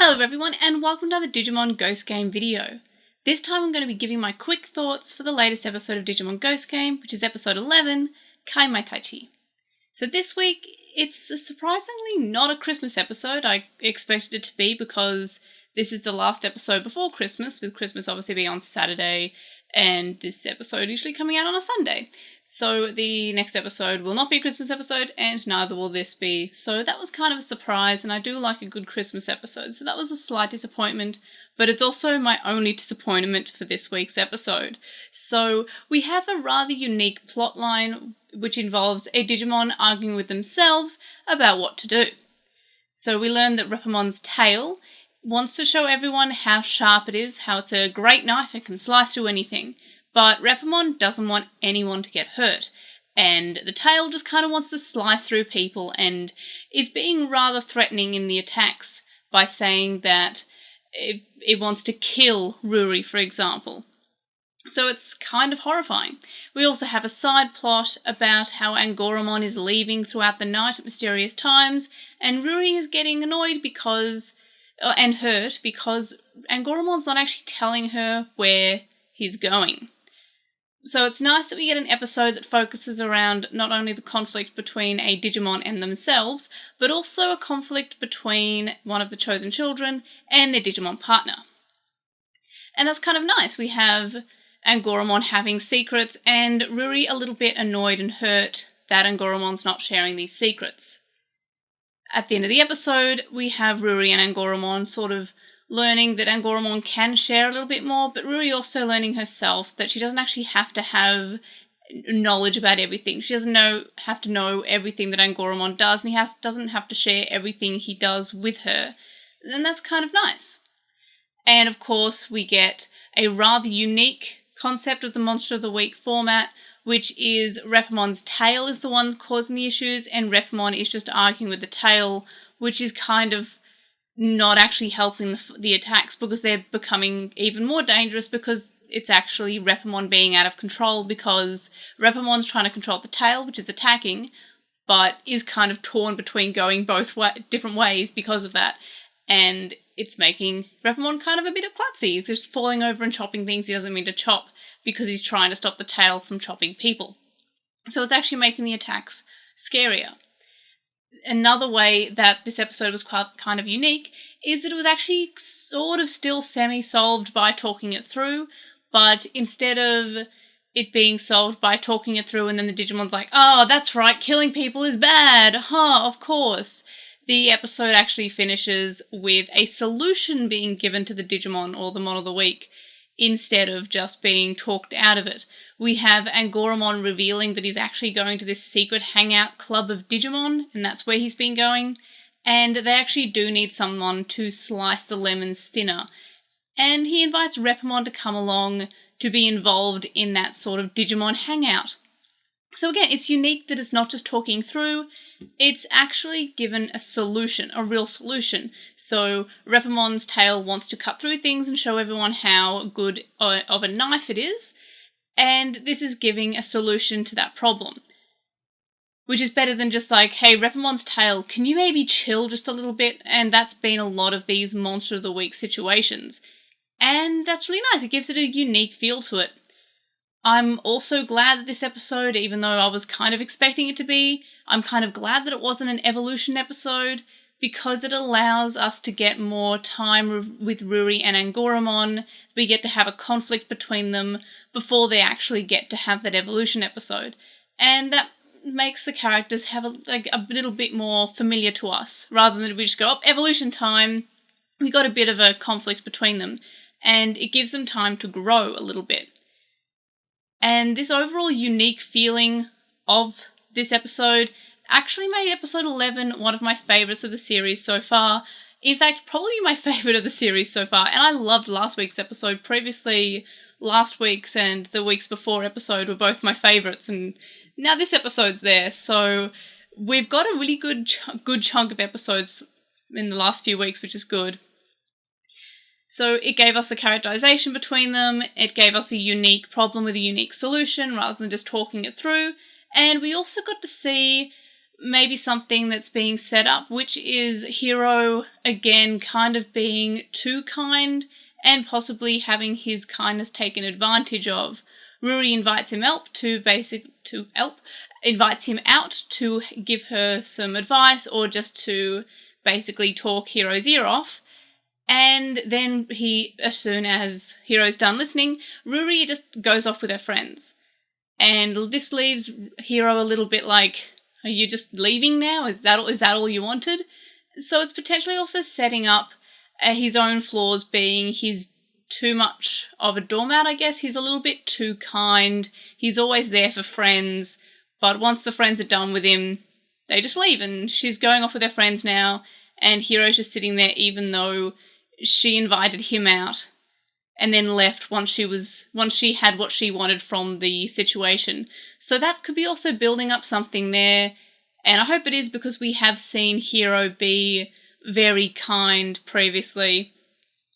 Hello everyone and welcome to another Digimon Ghost Game video. This time I'm going to be giving my quick thoughts for the latest episode of Digimon Ghost Game, which is episode 11, Kai Mai Taichi. So this week, it's surprisingly not a Christmas episode. I expected it to be because this is the last episode before Christmas, with Christmas obviously being on Saturday and this episode usually coming out on a Sunday. So the next episode will not be a Christmas episode and neither will this be. So that was kind of a surprise, and I do like a good Christmas episode. So that was a slight disappointment, but it's also my only disappointment for this week's episode. So we have a rather unique plotline which involves a Digimon arguing with themselves about what to do. So we learn that Repamon's tail wants to show everyone how sharp it is, how it's a great knife, it can slice through anything. But Repamon doesn't want anyone to get hurt, and the tail just kind of wants to slice through people and is being rather threatening in the attacks by saying that it wants to kill Ruri, for example. So it's kind of horrifying. We also have a side plot about how Angoramon is leaving throughout the night at mysterious times, and Ruri is getting annoyed and hurt because Angoramon's not actually telling her where he's going. So it's nice that we get an episode that focuses around not only the conflict between a Digimon and themselves, but also a conflict between one of the chosen children and their Digimon partner. And that's kind of nice. We have Angoramon having secrets and Ruri a little bit annoyed and hurt that Angoramon's not sharing these secrets. At the end of the episode, we have Ruri and Angoramon sort of learning that Angoramon can share a little bit more, but Ruri also learning herself that she doesn't actually have to have knowledge about everything. She doesn't have to know everything that Angoramon does, and he doesn't have to share everything he does with her. And that's kind of nice. And of course, we get a rather unique concept of the Monster of the Week format, which is Repamon's tail is the one causing the issues, and Repamon is just arguing with the tail, which is kind of not actually helping the attacks because they're becoming even more dangerous because it's actually Repamon being out of control because Repamon's trying to control the tail, which is attacking, but is kind of torn between going both different ways because of that, and it's making Repamon kind of a bit of klutzy. He's just falling over and chopping things he doesn't mean to chop because he's trying to stop the tail from chopping people. So it's actually making the attacks scarier. Another way that this episode was kind of unique is that it was actually sort of still semi-solved by talking it through, but instead of it being solved by talking it through and then the Digimon's like, oh, that's right, killing people is bad, of course. The episode actually finishes with a solution being given to the Digimon or the Mon of the Week instead of just being talked out of it. We have Angoramon revealing that he's actually going to this secret hangout club of Digimon, and that's where he's been going. And they actually do need someone to slice the lemons thinner. And he invites Repamon to come along to be involved in that sort of Digimon hangout. So again, it's unique that it's not just talking through, it's actually given a solution, a real solution. So Repamon's tail wants to cut through things and show everyone how good of a knife it is. And this is giving a solution to that problem. Which is better than just like, hey, Repamon's tail, can you maybe chill just a little bit? And that's been a lot of these Monster of the Week situations. And that's really nice. It gives it a unique feel to it. I'm also glad that this episode, even though I was kind of expecting it to be, I'm kind of glad that it wasn't an evolution episode because it allows us to get more time with Ruri and Angoramon. We get to have a conflict between them before they actually get to have that evolution episode. And that makes the characters have a little bit more familiar to us, rather than we just go, evolution time, we got a bit of a conflict between them. And it gives them time to grow a little bit. And this overall unique feeling of this episode actually made episode 11 one of my favourites of the series so far. In fact, probably my favourite of the series so far. And I loved last week's episode. Previously, last week's and the weeks before episode were both my favourites, and now this episode's there. So we've got a really good chunk of episodes in the last few weeks, which is good. So it gave us the characterization between them, it gave us a unique problem with a unique solution rather than just talking it through, and we also got to see maybe something that's being set up, which is Hiro, again, kind of being too kind and possibly having his kindness taken advantage of. Ruri invites him out to give her some advice or just to basically talk Hiro's ear off. And then as soon as Hiro's done listening, Ruri just goes off with her friends. And this leaves Hiro a little bit like, are you just leaving now? Is that all you wanted? So it's potentially also setting up his own flaws, being he's too much of a doormat, I guess. He's a little bit too kind. He's always there for friends. But once the friends are done with him, they just leave. And she's going off with her friends now. And Hiro's just sitting there even though she invited him out and then left once she had what she wanted from the situation. So that could be also building up something there. And I hope it is, because we have seen Hiro be very kind previously.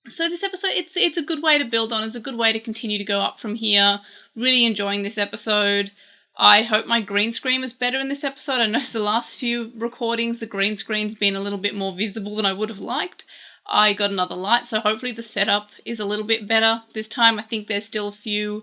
So this episode, it's a good way to build on. It's a good way to continue to go up from here. Really enjoying this episode. I hope my green screen is better in this episode. I know the last few recordings, the green screen's been a little bit more visible than I would have liked. I got another light, so hopefully the setup is a little bit better this time. I think there's still a few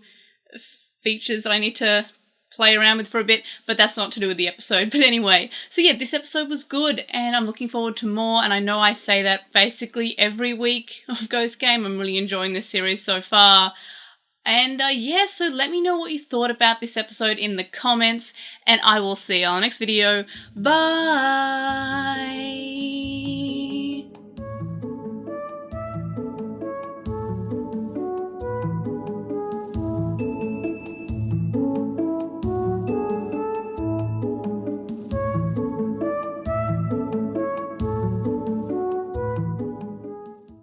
features that I need to play around with for a bit, but that's not to do with the episode. But anyway, so yeah, this episode was good, and I'm looking forward to more, and I know I say that basically every week of Ghost Game. I'm really enjoying this series so far. And yeah, so let me know what you thought about this episode in the comments, and I will see you on the next video. Bye!